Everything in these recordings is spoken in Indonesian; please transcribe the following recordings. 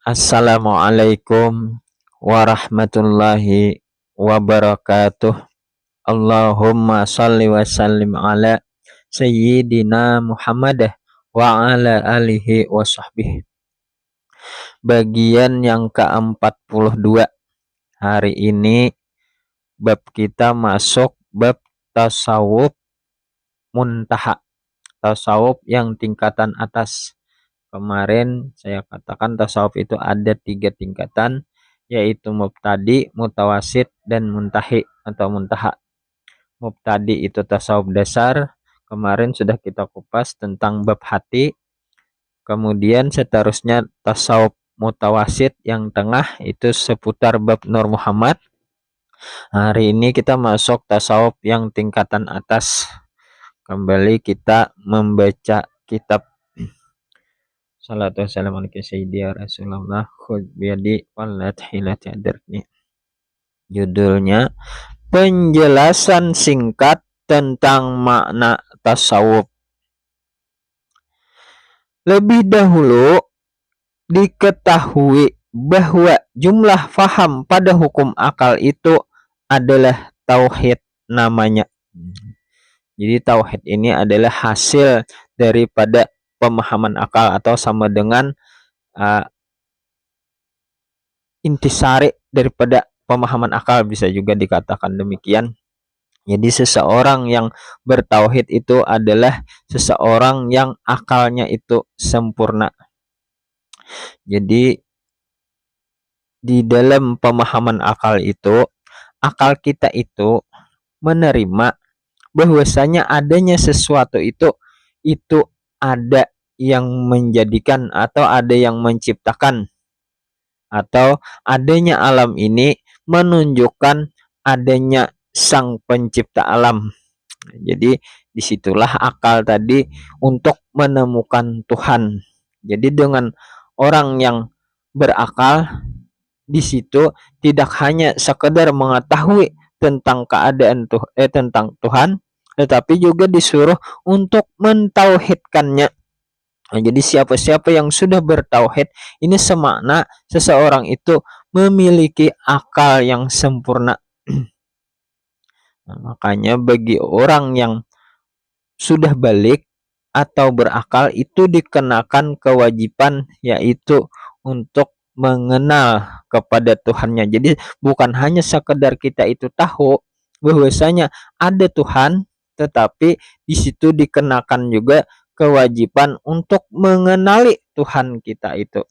Assalamualaikum warahmatullahi wabarakatuh. Allahumma salli wa sallim ala Sayyidina Muhammad wa ala alihi wa sahbihi. Bagian yang ke-42. Hari ini bab kita masuk bab tasawuf muntaha. Tasawuf yang tingkatan atas. Kemarin saya katakan tasawuf itu ada 3 tingkatan, yaitu mubtadi, mutawasid, dan muntahi atau muntaha. Mubtadi itu tasawuf dasar. Kemarin sudah kita kupas tentang bab hati. Kemudian seterusnya tasawuf mutawasid yang tengah itu seputar bab Nur Muhammad. Hari ini kita masuk tasawuf yang tingkatan atas. Kembali kita membaca kitab Salatu wassalamu ala sayyidina Rasulullah khudh biyadi walladhilati adarni. Judulnya penjelasan singkat tentang makna tasawuf. Lebih dahulu diketahui bahwa jumlah faham pada hukum akal itu adalah tauhid namanya. Jadi tauhid ini adalah hasil daripada pemahaman akal atau sama dengan intisari daripada pemahaman akal, bisa juga dikatakan demikian. Jadi seseorang yang bertauhid itu adalah seseorang yang akalnya itu sempurna. Jadi di dalam pemahaman akal itu, akal kita itu menerima bahwasanya adanya sesuatu itu ada yang menjadikan atau ada yang menciptakan, atau adanya alam ini menunjukkan adanya sang pencipta alam. Jadi disitulah akal tadi untuk menemukan Tuhan. Jadi dengan orang yang berakal di situ tidak hanya sekedar mengetahui tentang keadaan tentang Tuhan, tetapi juga disuruh untuk mentauhidkannya. Nah, jadi siapa-siapa yang sudah bertauhid ini semakna seseorang itu memiliki akal yang sempurna. Nah, makanya bagi orang yang sudah balik atau berakal itu dikenakan kewajiban, yaitu untuk mengenal kepada Tuhannya. Jadi bukan hanya sekedar kita itu tahu bahwasanya ada Tuhan, tetapi di situ dikenakan juga kewajiban untuk mengenali Tuhan kita itu.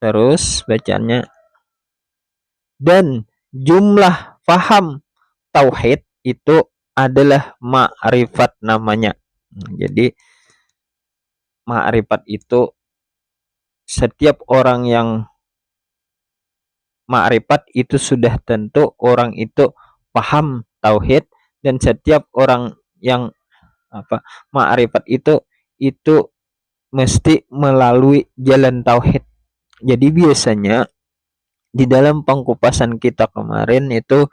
Terus bacanya, dan jumlah faham tauhid itu adalah ma'rifat namanya. Jadi ma'rifat itu setiap orang yang ma'rifat itu sudah tentu orang itu paham tauhid, dan setiap orang yang ma'rifat itu mesti melalui jalan tauhid. Jadi biasanya di dalam pengkupasan kita kemarin itu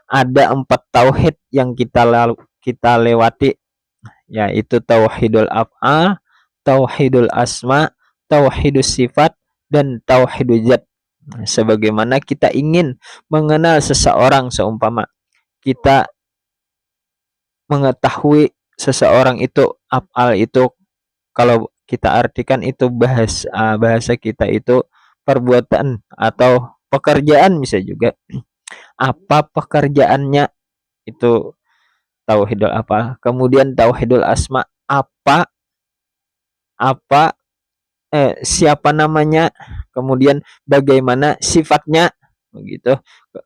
ada 4 tauhid yang kita lewati, yaitu tauhidul af'al, tauhidul asma, tauhidus sifat, dan tauhidul zat. Sebagaimana kita ingin mengenal seseorang, seumpama kita mengetahui seseorang itu af'al itu kalau kita artikan itu bahasa kita itu perbuatan atau pekerjaan, bisa juga apa pekerjaannya, itu tauhidul apa. Kemudian tauhidul asma, siapa namanya, kemudian bagaimana sifatnya, begitu,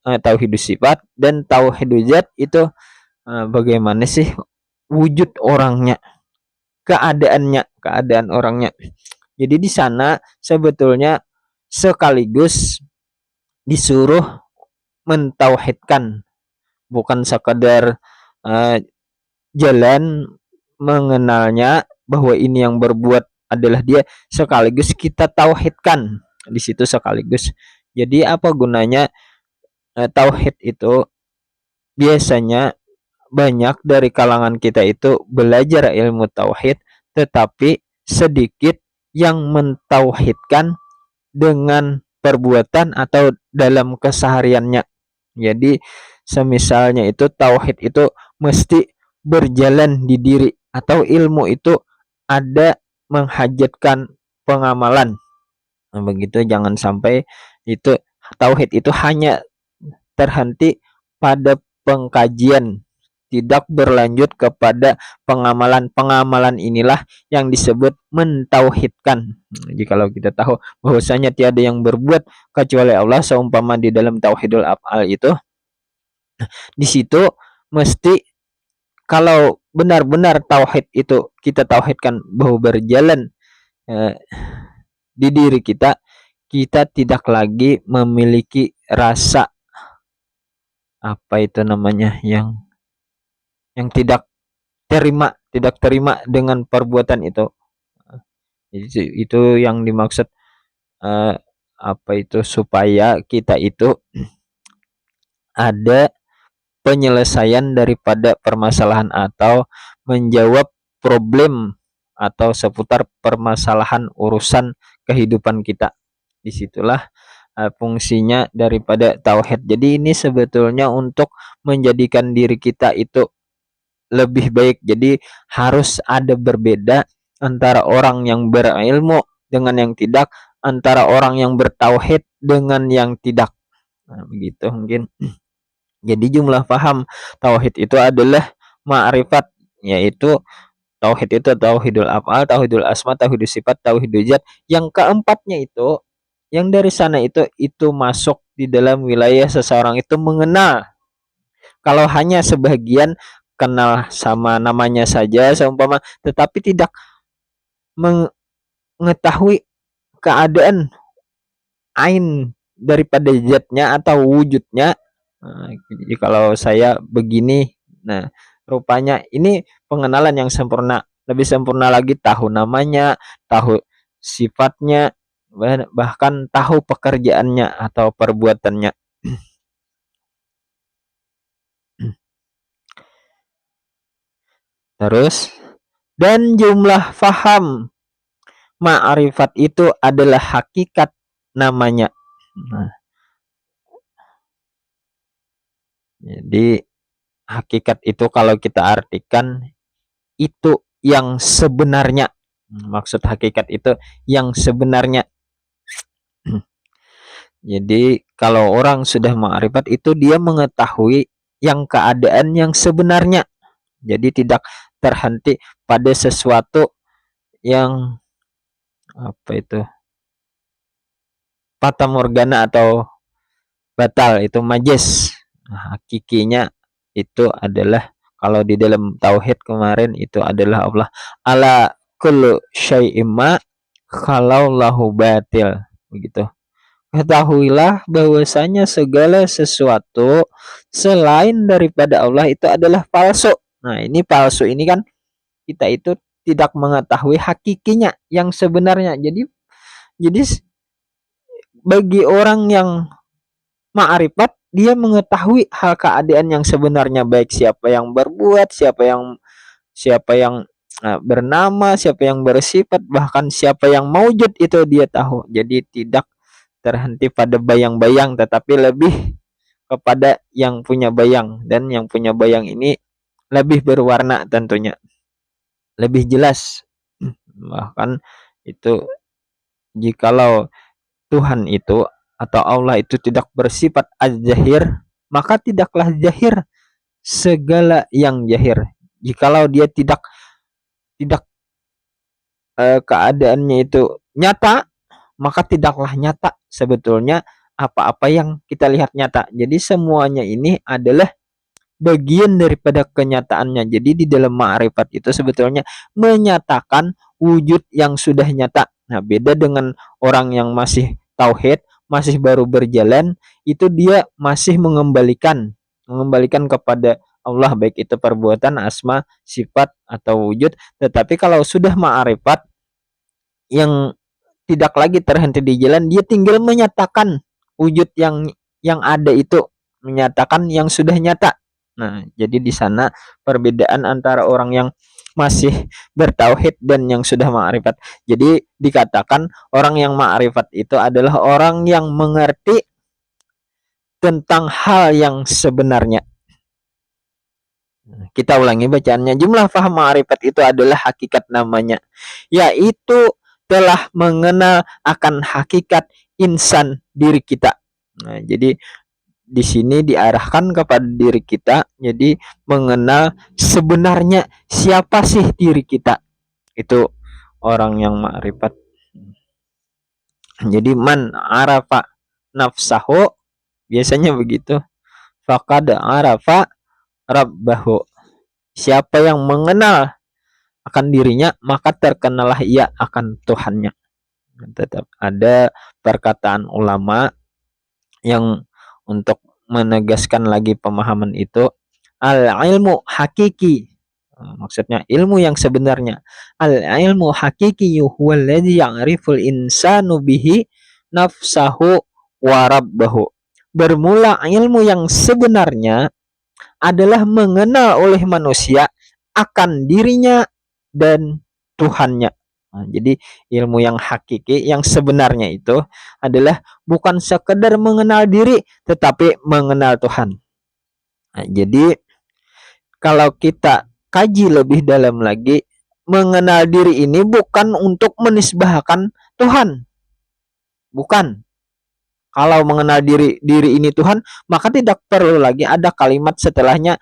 tauhidus sifat. Dan tauhidul zat itu bagaimana sih wujud orangnya, keadaan orangnya. Jadi di sana sebetulnya sekaligus disuruh mentauhidkan, bukan sekadar jalan mengenalnya bahwa ini yang berbuat adalah dia, sekaligus kita tauhidkan di situ sekaligus. Jadi apa gunanya tauhid itu? Biasanya banyak dari kalangan kita itu belajar ilmu tauhid, tetapi sedikit yang mentauhidkan dengan perbuatan atau dalam kesehariannya. Jadi semisalnya itu tauhid itu mesti berjalan di diri, atau ilmu itu ada menghajatkan pengamalan. Nah, begitu, jangan sampai itu tauhid itu hanya terhenti pada pengkajian, tidak berlanjut kepada pengamalan. Pengamalan inilah yang disebut mentauhidkan. Jadi kalau kita tahu bahwasanya tiada yang berbuat kecuali Allah, seumpama di dalam tauhidul af'al itu, di situ mesti, kalau benar-benar tauhid itu kita tauhidkan bahwa berjalan eh, di diri kita, kita tidak lagi memiliki rasa, apa itu namanya, yang tidak terima dengan perbuatan itu. Jadi itu yang dimaksud, eh, apa itu, supaya kita itu ada penyelesaian daripada permasalahan atau menjawab problem atau seputar permasalahan urusan kehidupan kita. Disitulah fungsinya daripada tauhid. Jadi ini sebetulnya untuk menjadikan diri kita itu lebih baik. Jadi harus ada berbeda antara orang yang berilmu dengan yang tidak, antara orang yang bertauhid dengan yang tidak. Nah, begitu mungkin. Jadi jumlah paham tauhid itu adalah ma'rifat, yaitu tauhid itu tauhidul af'al, tauhidul asma, tauhidul sifat, tauhidul zat. Yang keempatnya itu, yang dari sana itu masuk di dalam wilayah seseorang itu mengenal. Kalau hanya sebagian kenal sama namanya saja seumpama, tetapi tidak mengetahui keadaan ain daripada zatnya atau wujudnya. Nah, jadi kalau saya begini, nah rupanya ini pengenalan yang sempurna. Lebih sempurna lagi tahu namanya, tahu sifatnya, bahkan tahu pekerjaannya atau perbuatannya. Terus, dan jumlah faham ma'rifat itu adalah hakikat namanya. Nah, jadi hakikat itu kalau kita artikan itu yang sebenarnya. Maksud hakikat itu yang sebenarnya. Jadi kalau orang sudah ma'rifat itu dia mengetahui yang keadaan yang sebenarnya. Jadi tidak terhenti pada sesuatu yang, apa itu, fata morgana atau batal, itu majaz. Nah, hakikinya itu adalah, kalau di dalam tauhid kemarin itu adalah Allah. Ala kullu syai'in ma kalau lahu batil. Begitu. Ketahuilah bahwasanya segala sesuatu selain daripada Allah itu adalah palsu. Nah, ini palsu ini kan kita itu tidak mengetahui hakikinya yang sebenarnya. Jadi bagi orang yang ma'rifat, dia mengetahui hal keadaan yang sebenarnya, baik siapa yang berbuat, siapa yang bernama, siapa yang bersifat, bahkan siapa yang maujud itu dia tahu. Jadi tidak terhenti pada bayang-bayang, tetapi lebih kepada yang punya bayang, dan yang punya bayang ini lebih berwarna tentunya, lebih jelas. Bahkan itu, jikalau Tuhan itu atau Allah itu tidak bersifat az-zahir, maka tidaklah zahir segala yang zahir. Jikalau dia tidak tidak keadaannya itu nyata, maka tidaklah nyata sebetulnya apa-apa yang kita lihat nyata. Jadi semuanya ini adalah bagian daripada kenyataannya. Jadi di dalam ma'rifat itu sebetulnya menyatakan wujud yang sudah nyata. Nah, beda dengan orang yang masih tauhid, masih baru berjalan, itu dia masih mengembalikan kepada Allah, baik itu perbuatan, asma, sifat atau wujud. Tetapi kalau sudah ma'rifat yang tidak lagi terhenti di jalan, dia tinggal menyatakan wujud yang ada itu, menyatakan yang sudah nyata. Nah, jadi di sana perbedaan antara orang yang masih bertauhid dan yang sudah ma'rifat. Jadi dikatakan orang yang ma'rifat itu adalah orang yang mengerti tentang hal yang sebenarnya. Kita ulangi bacaannya. Jumlah faham ma'rifat itu adalah hakikat namanya, yaitu telah mengenal akan hakikat insan diri kita. Nah, jadi di sini diarahkan kepada diri kita, jadi mengenal sebenarnya siapa sih diri kita. Itu orang yang ma'rifat. Jadi man arafa nafsahu, biasanya begitu. Faqad arafa rabbahu. Siapa yang mengenal akan dirinya, maka terkenalah ia akan Tuhannya. Tetap ada perkataan ulama yang untuk menegaskan lagi pemahaman itu, al-ilmu hakiki, maksudnya ilmu yang sebenarnya. Al-ilmu hakiki huwallazi ya'riful insanu bihi nafsahu wa rabbahu. Bermula ilmu yang sebenarnya adalah mengenal oleh manusia akan dirinya dan Tuhannya. Nah, jadi ilmu yang hakiki yang sebenarnya itu adalah bukan sekedar mengenal diri tetapi mengenal Tuhan. Nah, jadi kalau kita kaji lebih dalam lagi, mengenal diri ini bukan untuk menisbahkan Tuhan. Bukan. Kalau mengenal diri ini Tuhan, maka tidak perlu lagi ada kalimat setelahnya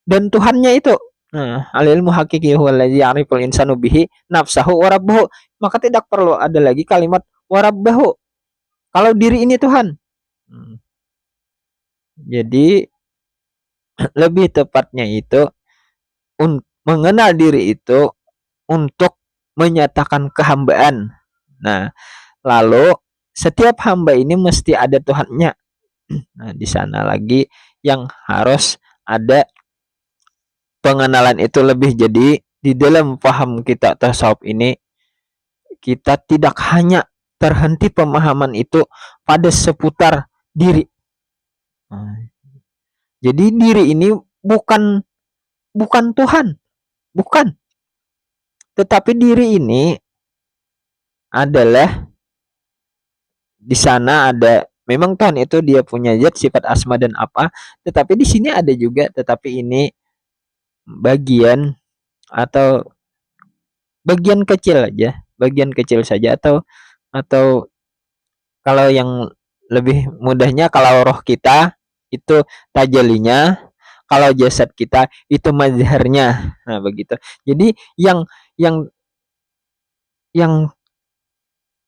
dan Tuhannya itu. Nah, al-ilmu hakiki huwallazi ya'riful insanu bihi nafsahu wa rabbahu. Maka tidak perlu ada lagi kalimat wa rabbahu. Kalau diri ini Tuhan. Jadi lebih tepatnya itu mengenal diri itu untuk menyatakan kehambaan. Nah, lalu setiap hamba ini mesti ada Tuhannya. Nah, di sana lagi yang harus ada pengenalan itu lebih. Jadi di dalam paham kita tasawuf ini, kita tidak hanya terhenti pemahaman itu pada seputar diri. Nah, jadi diri ini bukan Tuhan, bukan. Tetapi diri ini adalah, di sana ada, memang Tuhan itu dia punya zat, sifat, asma dan apa, tetapi di sini ada juga, tetapi ini bagian atau bagian kecil aja, bagian kecil saja, atau kalau yang lebih mudahnya, kalau roh kita itu tajalinya, kalau jasad kita itu mazharnya. Nah, begitu. Jadi yang yang yang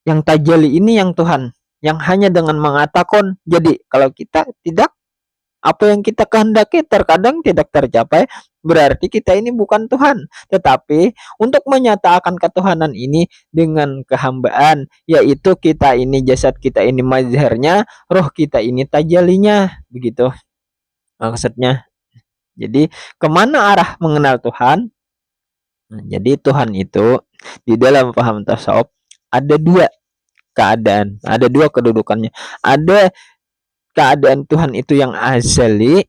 yang tajali ini yang Tuhan, yang hanya dengan mengatakan jadi. Kalau kita tidak, apa yang kita kehendaki terkadang tidak tercapai, berarti kita ini bukan Tuhan. Tetapi untuk menyatakan ketuhanan ini dengan kehambaan, yaitu kita ini, jasad kita ini mazharnya, roh kita ini tajalinya, begitu maksudnya. Jadi kemana arah mengenal Tuhan? Nah, jadi Tuhan itu di dalam paham tasawuf ada dua keadaan, ada dua kedudukannya. Ada keadaan Tuhan itu yang azali,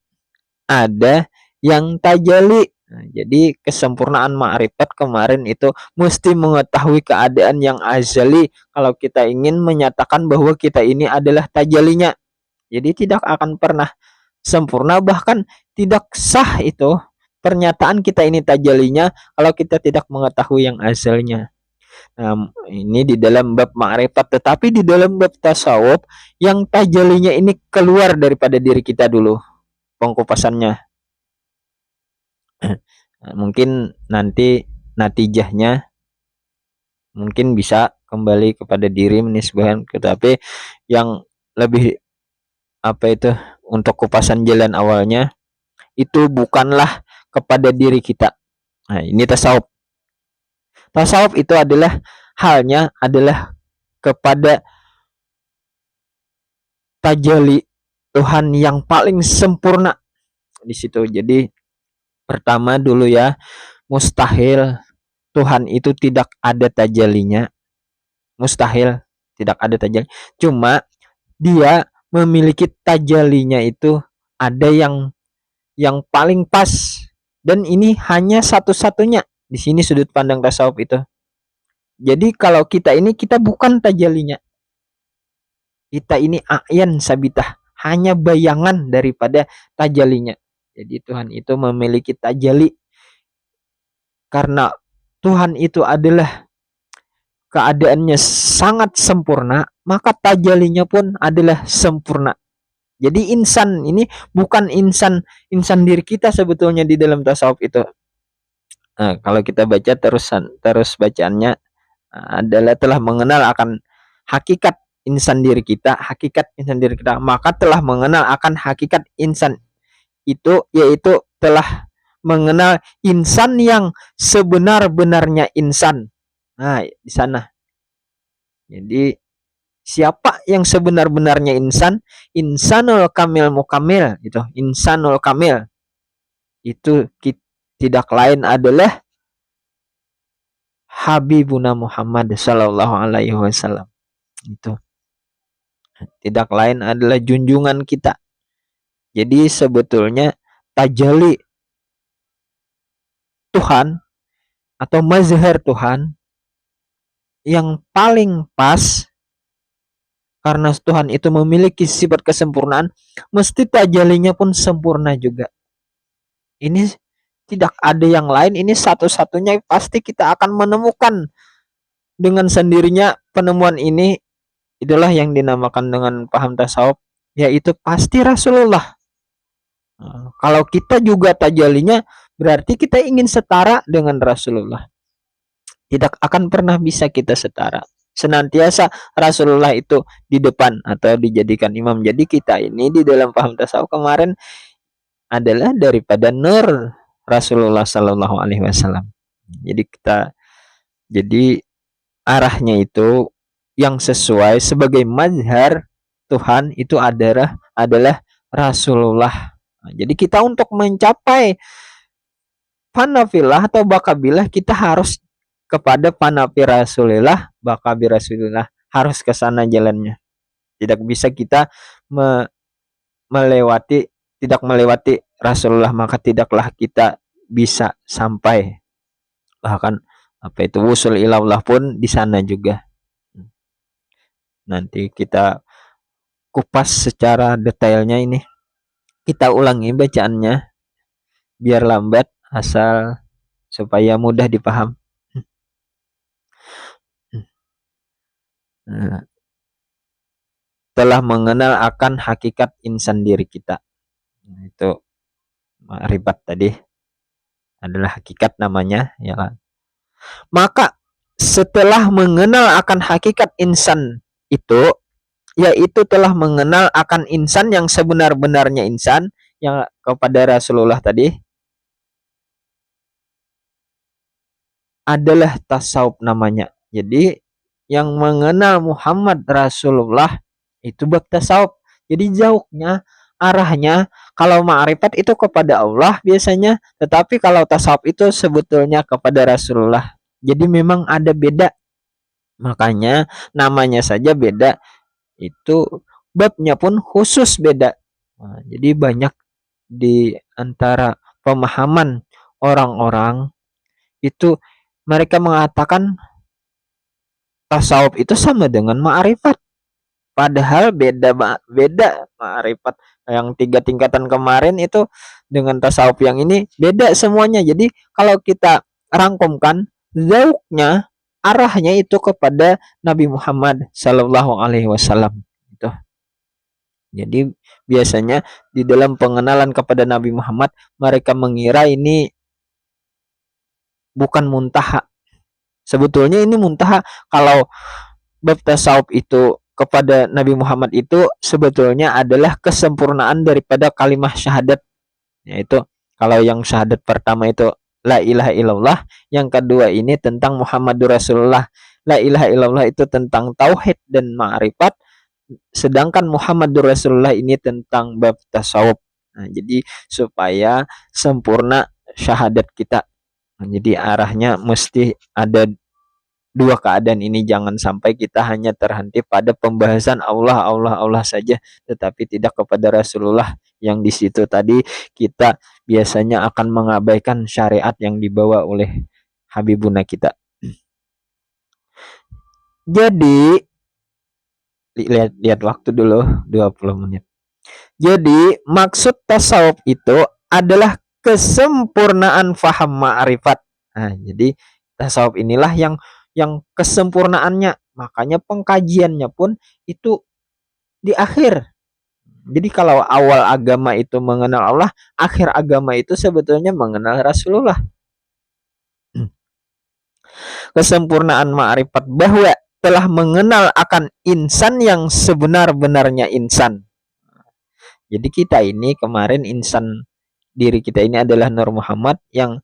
ada yang tajali. Nah, jadi kesempurnaan ma'rifat kemarin itu mesti mengetahui keadaan yang azali kalau kita ingin menyatakan bahwa kita ini adalah tajalinya. Jadi tidak akan pernah sempurna, bahkan tidak sah itu pernyataan kita ini tajalinya kalau kita tidak mengetahui yang azalnya. Nah, ini di dalam bab ma'rifat, tetapi di dalam bab tasawuf yang tajalinya ini keluar daripada diri kita dulu pengkupasannya. Mungkin nanti natijahnya mungkin bisa kembali kepada diri menisbahkan, tetapi yang lebih apa itu, untuk kupasan jalan awalnya itu bukanlah kepada diri kita. Nah, ini tasawuf. Tasawuf itu adalah halnya adalah kepada tajali Tuhan yang paling sempurna di situ. Jadi pertama dulu ya, mustahil Tuhan itu tidak ada tajalinya. Mustahil tidak ada tajali. Cuma dia memiliki tajalinya itu ada yang paling pas, dan ini hanya satu-satunya. Di sini sudut pandang tasawuf itu. Jadi kalau kita ini kita bukan tajalinya. Kita ini a'yan sabitah, hanya bayangan daripada tajalinya. Jadi Tuhan itu memiliki tajali karena Tuhan itu adalah keadaannya sangat sempurna, maka tajalinya pun adalah sempurna. Jadi insan ini bukan insan diri kita sebetulnya di dalam tasawuf itu. Nah, kalau kita baca terus bacaannya adalah telah mengenal akan hakikat insan diri kita, maka telah mengenal akan hakikat insan itu, yaitu telah mengenal insan yang sebenar-benarnya insan. Nah, di sana. Jadi siapa yang sebenar-benarnya insan? Insanul kamil mukamil itu. Insanul kamil itu tidak lain adalah Habibuna Muhammad sallallahu alaihi wasallam. Itu tidak lain adalah junjungan kita. Jadi sebetulnya tajalli Tuhan atau mazhar Tuhan yang paling pas, karena Tuhan itu memiliki sifat kesempurnaan, mesti tajallinya pun sempurna juga. Ini tidak ada yang lain, ini satu-satunya pasti kita akan menemukan dengan sendirinya. Penemuan ini itulah yang dinamakan dengan paham tasawuf, yaitu pasti Rasulullah. Nah, kalau kita juga tajallinya berarti kita ingin setara dengan Rasulullah. Tidak akan pernah bisa kita setara. Senantiasa Rasulullah itu di depan atau dijadikan imam. Jadi kita ini di dalam paham tasawuf kemarin adalah daripada nur Rasulullah Sallallahu Alaihi Wasallam. Jadi arahnya itu yang sesuai sebagai mazhar Tuhan itu adalah Rasulullah. Nah, jadi kita untuk mencapai fanafillah atau bakabillah, kita harus kepada fanafi Rasulillah, bakabi Rasulillah, harus ke sana jalannya. Tidak bisa kita tidak melewati Rasulullah, maka tidaklah kita bisa sampai. Bahkan apa itu wusul ilallah pun di sana juga. Nanti kita kupas secara detailnya ini. Kita ulangi bacaannya biar lambat, asal supaya mudah dipaham. Telah mengenal akan hakikat insan diri kita. Itu ma'rifat tadi adalah hakikat namanya, ya kan? Maka setelah mengenal akan hakikat insan itu, yaitu telah mengenal akan insan yang sebenar-benarnya insan, yang kepada Rasulullah tadi, adalah tasawuf namanya. Jadi yang mengenal Muhammad Rasulullah itu bab tasawuf. Jadi jauhnya arahnya, kalau ma'rifat itu kepada Allah biasanya, tetapi kalau tasawuf itu sebetulnya kepada Rasulullah. Jadi memang ada beda. Makanya namanya saja beda, itu babnya pun khusus beda. Nah, jadi banyak di antara pemahaman orang-orang itu mereka mengatakan tasawuf itu sama dengan ma'rifat. Padahal beda ma'rifat yang 3 tingkatan kemarin itu dengan tasawuf yang ini beda semuanya. Jadi kalau kita rangkumkan, zauknya arahnya itu kepada Nabi Muhammad Sallallahu Alaihi Wasallam. Itu. Jadi biasanya di dalam pengenalan kepada Nabi Muhammad, mereka mengira ini bukan muntaha. Sebetulnya ini muntaha. Kalau bab tasawuf itu kepada Nabi Muhammad itu sebetulnya adalah kesempurnaan daripada kalimah syahadat. Yaitu kalau yang syahadat pertama itu la ilaha illallah, yang kedua ini tentang Muhammadur Rasulullah. La ilaha illallah itu tentang tauhid dan ma'rifat, sedangkan Muhammadur Rasulullah ini tentang bab tasawuf. Nah, jadi supaya sempurna syahadat kita. Nah, jadi arahnya mesti ada dua keadaan ini, jangan sampai kita hanya terhenti pada pembahasan Allah saja, tetapi tidak kepada Rasulullah, yang di situ tadi kita biasanya akan mengabaikan syariat yang dibawa oleh Habibuna kita. Jadi lihat waktu dulu 20 menit. Jadi maksud tasawuf itu adalah kesempurnaan faham ma'rifat. Nah, jadi tasawuf inilah yang kesempurnaannya. Makanya pengkajiannya pun itu di akhir. Jadi kalau awal agama itu mengenal Allah, akhir agama itu sebetulnya mengenal Rasulullah. Kesempurnaan ma'rifat bahwa telah mengenal akan insan yang sebenar-benarnya insan. Jadi kita ini kemarin insan, diri kita ini adalah Nur Muhammad yang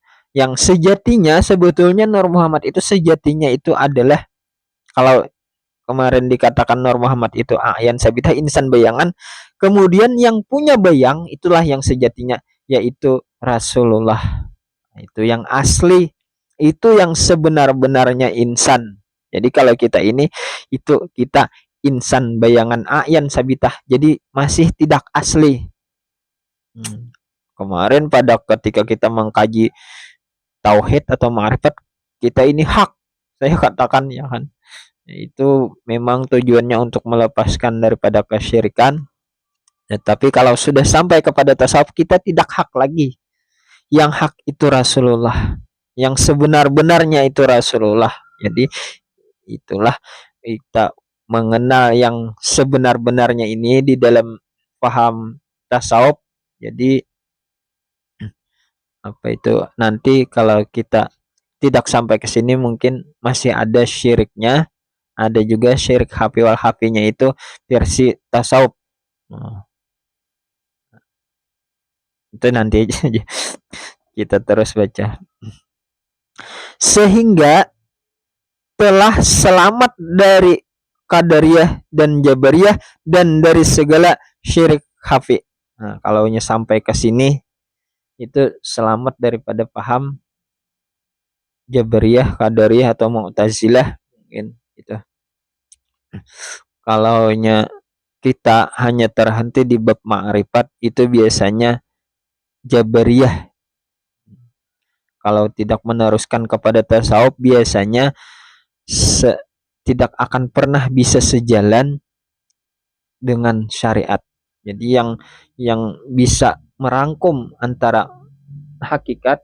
sejatinya sebetulnya Nur Muhammad itu sejatinya itu adalah, kalau kemarin dikatakan Nur Muhammad itu ayan sabitah insan bayangan, kemudian yang punya bayang itulah yang sejatinya, yaitu Rasulullah. Itu yang asli, itu yang sebenar-benarnya insan. Jadi kalau kita ini itu kita insan bayangan ayan sabitah, jadi masih tidak asli. Kemarin pada ketika kita mengkaji tauhid atau ma'rifat, kita ini hak, saya katakan ya kan, itu memang tujuannya untuk melepaskan daripada kesyirikan. Tetapi kalau sudah sampai kepada tasawuf, kita tidak hak lagi. Yang hak itu Rasulullah, yang sebenar-benarnya itu Rasulullah. Jadi itulah kita mengenal yang sebenar-benarnya ini di dalam paham tasawuf. Jadi apa itu, nanti kalau kita tidak sampai ke sini mungkin masih ada syiriknya, ada juga syirik hafi wal hafinya itu versi tasawuf. Itu nanti aja kita terus baca. Sehingga telah selamat dari Qadariyah dan Jabariyah dan dari segala syirik hafi. Nah, kalau sampai ke sini itu selamat daripada paham Jabariyah, Qadariyah atau Mu'tazilah mungkin itu. Kalau kita hanya terhenti di bab ma'rifat itu biasanya Jabariyah. Kalau tidak meneruskan kepada tasawuf biasanya tidak akan pernah bisa sejalan dengan syariat. Jadi yang bisa merangkum antara hakikat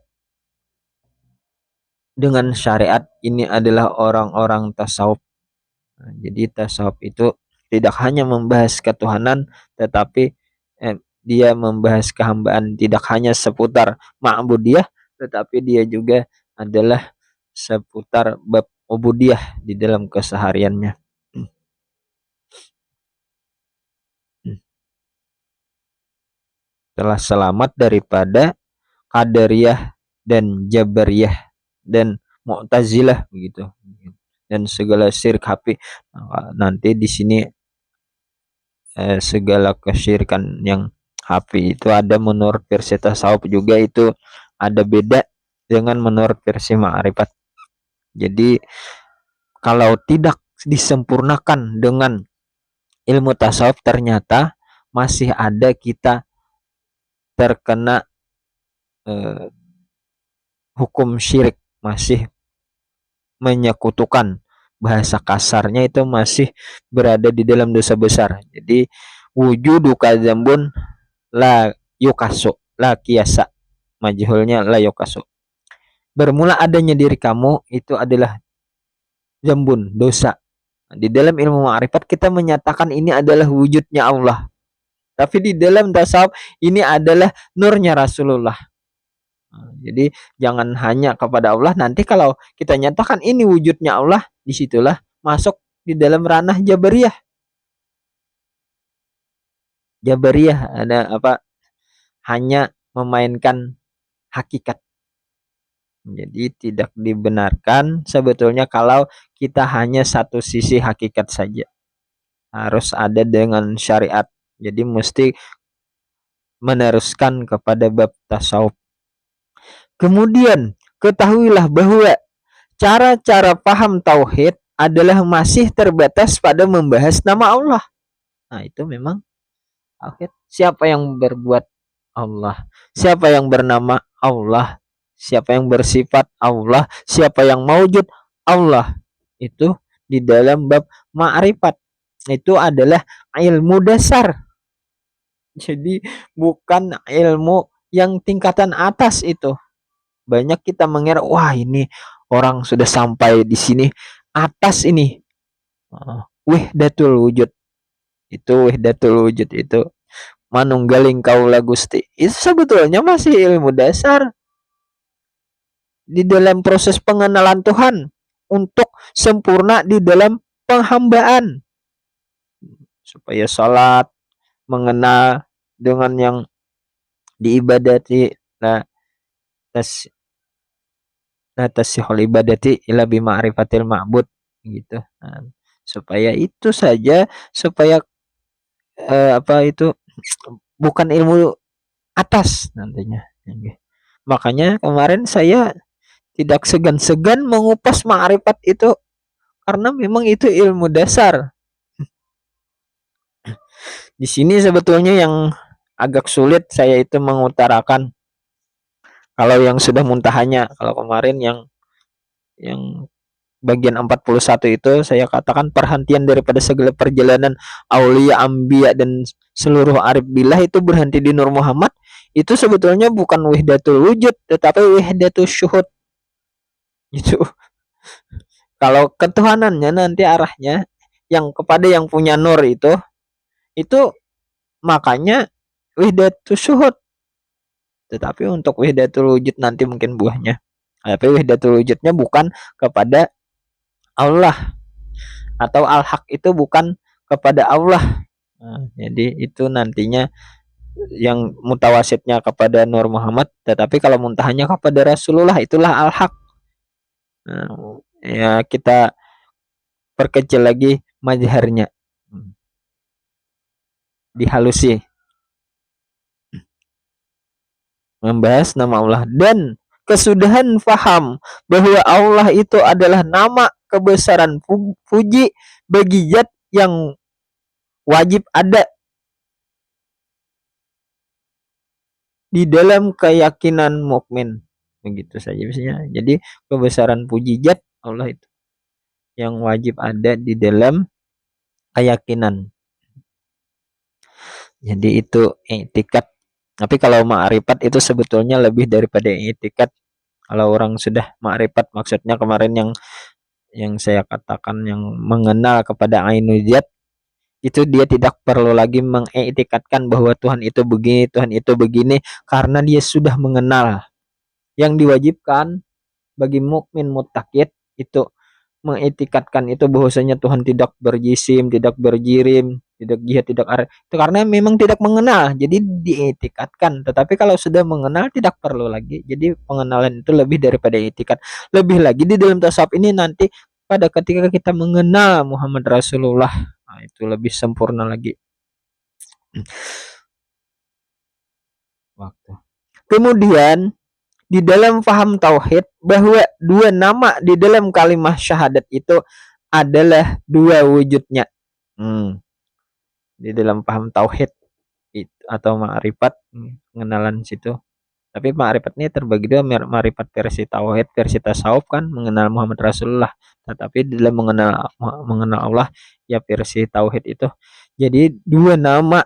dengan syariat ini adalah orang-orang tasawuf. Nah, jadi tasawuf itu tidak hanya membahas ketuhanan, tetapi dia membahas kehambaan, tidak hanya seputar ma'budiyah, tetapi dia juga adalah seputar bab ubudiyah di dalam kesehariannya. Telah selamat daripada Qadariyah dan Jabariyah dan Mu'tazilah begitu, dan segala syirik hafi. Nanti di sini segala kesyirikan yang hafi itu ada menurut versi tasawuf juga, itu ada beda dengan menurut versi ma'rifat. Jadi kalau tidak disempurnakan dengan ilmu tasawuf, ternyata masih ada kita terkena hukum syirik, masih menyekutukan, bahasa kasarnya itu masih berada di dalam dosa besar. Jadi wujudu kadzambun la yukasu, la kiasa, majhulnya la yukasu. Bermula adanya diri kamu itu adalah zambun, dosa. Di dalam ilmu ma'rifat kita menyatakan ini adalah wujudnya Allah. Tapi di dalam tasawuf ini adalah nurnya Rasulullah. Jadi jangan hanya kepada Allah. Nanti kalau kita nyatakan ini wujudnya Allah, disitulah masuk di dalam ranah Jabariyah. Jabariyah ada apa? Hanya memainkan hakikat. Jadi tidak dibenarkan sebetulnya kalau kita hanya satu sisi hakikat saja. Harus ada dengan syariat. Jadi mesti meneruskan kepada bab tasawuf. Kemudian ketahuilah bahwa cara-cara paham tauhid adalah masih terbatas pada membahas nama Allah. Nah, itu memang tauhid. Siapa yang berbuat Allah? Siapa yang bernama Allah? siapa yang bersifat Allah, siapa yang maujud Allah. Itu di dalam bab ma'rifat. Itu adalah ilmu dasar. Jadi bukan ilmu yang tingkatan atas itu. Banyak kita mengira, wah ini orang sudah sampai di sini atas ini. Wahdatul wujud. Itu wahdatul wujud itu manunggaling kaula Gusti. Itu sebetulnya masih ilmu dasar di dalam proses pengenalan Tuhan untuk sempurna di dalam penghambaan. Supaya salat mengenal dengan yang diibadati, la tas la tasihul ibadati ila bi ma'rifatil ma'bud gitu. Nah, supaya itu saja, supaya apa itu bukan ilmu atas nantinya. Makanya kemarin saya tidak segan-segan mengupas ma'rifat itu karena memang itu ilmu dasar. Di sini sebetulnya yang agak sulit saya itu mengutarakan kalau yang sudah muntahanya. Kalau kemarin yang bagian 41 itu saya katakan perhentian daripada segala perjalanan aulia, ambia dan seluruh arif billah itu berhenti di Nur Muhammad. Itu sebetulnya bukan wahdatul wujud tetapi wahdatul syuhud. Itu kalau ketuhanannya nanti arahnya yang kepada yang punya nur itu makanya wahdatul syuhud. Tetapi untuk wahdatul wujud nanti mungkin buahnya. Tapi wahdatul wujudnya bukan kepada Allah, atau al-haq itu bukan kepada Allah. Nah, jadi itu nantinya yang mutawasitnya kepada Nur Muhammad, tetapi kalau muntahannya kepada Rasulullah itulah al-haq. Nah, ya kita perkecil lagi mazharnya, dihalusi, membahas nama Allah dan kesudahan faham bahwa Allah itu adalah nama kebesaran puji bagi zat yang wajib ada di dalam keyakinan mukmin. Begitu saja biasanya. Jadi kebesaran puji zat Allah itu yang wajib ada di dalam keyakinan. Jadi itu i'tikad. Tapi kalau ma'rifat itu sebetulnya lebih daripada i'tikad. Kalau orang sudah ma'rifat, maksudnya kemarin yang saya katakan yang mengenal kepada ainul zat, itu dia tidak perlu lagi mengiktikadkan bahwa Tuhan itu begini, Tuhan itu begini, karena dia sudah mengenal. Yang diwajibkan bagi mukmin muttaqid itu mengiktikadkan itu bahwasanya Tuhan tidak berjisim, tidak berjirim, tidak jihad, tidak arah. Itu karena memang tidak mengenal, jadi diiktikadkan. Tetapi kalau sudah mengenal tidak perlu lagi. Jadi pengenalan itu lebih daripada iktikad. Lebih lagi di dalam tasawuf ini nanti pada ketika kita mengenal Muhammad Rasulullah, nah, itu lebih sempurna lagi. Waktu. Kemudian di dalam faham tauhid bahwa dua nama di dalam kalimat syahadat itu adalah dua wujudnya. Di dalam paham tauhid atau ma'rifat, pengenalan situ. Tapi ma'rifat ini terbagi dua, ma'rifat versi tauhid, versi tasawuf kan mengenal Muhammad Rasulullah. Tetapi dalam mengenal Allah ya versi tauhid itu. Jadi dua nama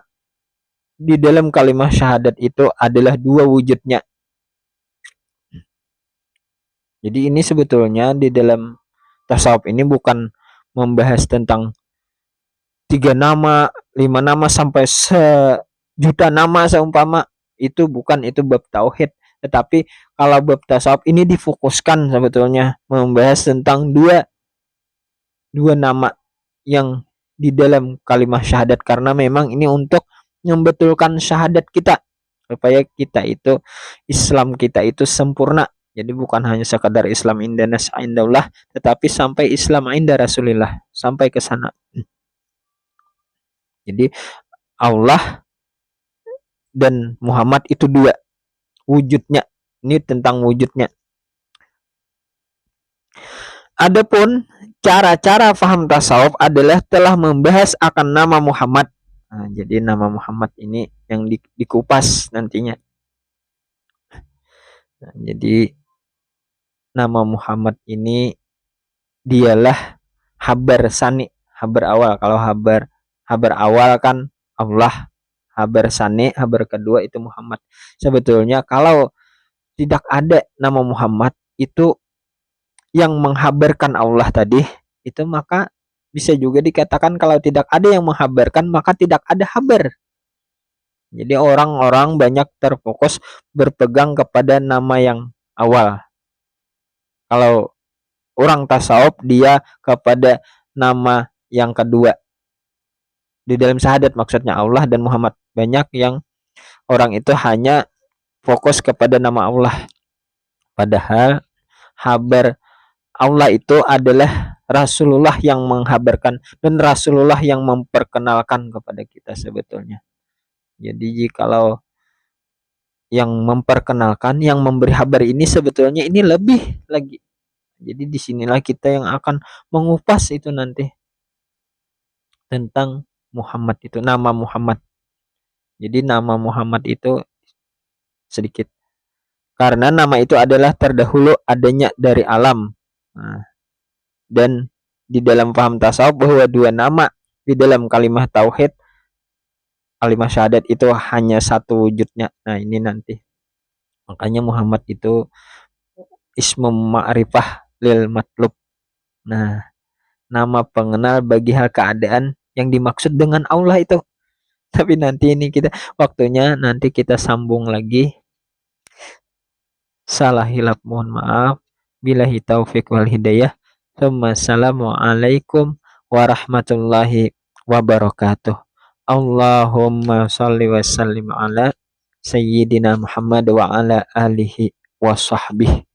di dalam kalimat syahadat itu adalah dua wujudnya. Jadi ini sebetulnya di dalam tasawuf ini bukan membahas tentang 3 nama, 5 nama sampai sejuta nama seumpama, itu bukan, itu bab tauhid. Tetapi kalau bab tasawuf ini difokuskan sebetulnya membahas tentang dua nama yang di dalam kalimat syahadat, karena memang ini untuk membetulkan syahadat kita supaya kita itu Islam kita itu sempurna. Jadi bukan hanya sekadar Islam indanas indallah, tetapi sampai Islam inda Rasulillah, sampai ke sana. Jadi Allah dan Muhammad itu dua wujudnya. Ini tentang wujudnya. Adapun cara-cara faham tasawuf adalah telah membahas akan nama Muhammad. Nah, jadi nama Muhammad ini yang dikupas nantinya. Nah, jadi nama Muhammad ini dialah habar sani, habar awal. Kalau habar awal kan Allah, habar sani, habar kedua itu Muhammad. Sebetulnya kalau tidak ada nama Muhammad itu yang menghabarkan Allah tadi, itu maka bisa juga dikatakan kalau tidak ada yang menghabarkan maka tidak ada habar. Jadi orang-orang banyak terfokus berpegang kepada nama yang awal. Kalau orang tasawuf dia kepada nama yang kedua. Di dalam syahadat maksudnya Allah dan Muhammad. Banyak yang orang itu hanya fokus kepada nama Allah. Padahal habar Allah itu adalah Rasulullah yang menghabarkan dan Rasulullah yang memperkenalkan kepada kita sebetulnya. Jadi jikalau yang memperkenalkan, yang memberi kabar ini sebetulnya ini lebih lagi. Jadi disinilah kita yang akan mengupas itu nanti tentang Muhammad itu, nama Muhammad. Jadi nama Muhammad itu sedikit. Karena nama itu adalah terdahulu adanya dari alam. Nah, dan di dalam paham tasawuf bahwa dua nama di dalam kalimat tauhid, kalimat syahadat itu hanya satu wujudnya. Nah ini nanti. Makanya Muhammad itu ismu ma'rifah lil matlub. Nah, nama pengenal bagi hal keadaan yang dimaksud dengan Allah itu. Tapi nanti ini kita waktunya nanti kita sambung lagi. Salah hilap mohon maaf. Billahi taufik wal hidayah. Assalamualaikum warahmatullahi wabarakatuh. Allahumma salli wa sallim ala sayyidina Muhammad wa ala alihi wa sahbihi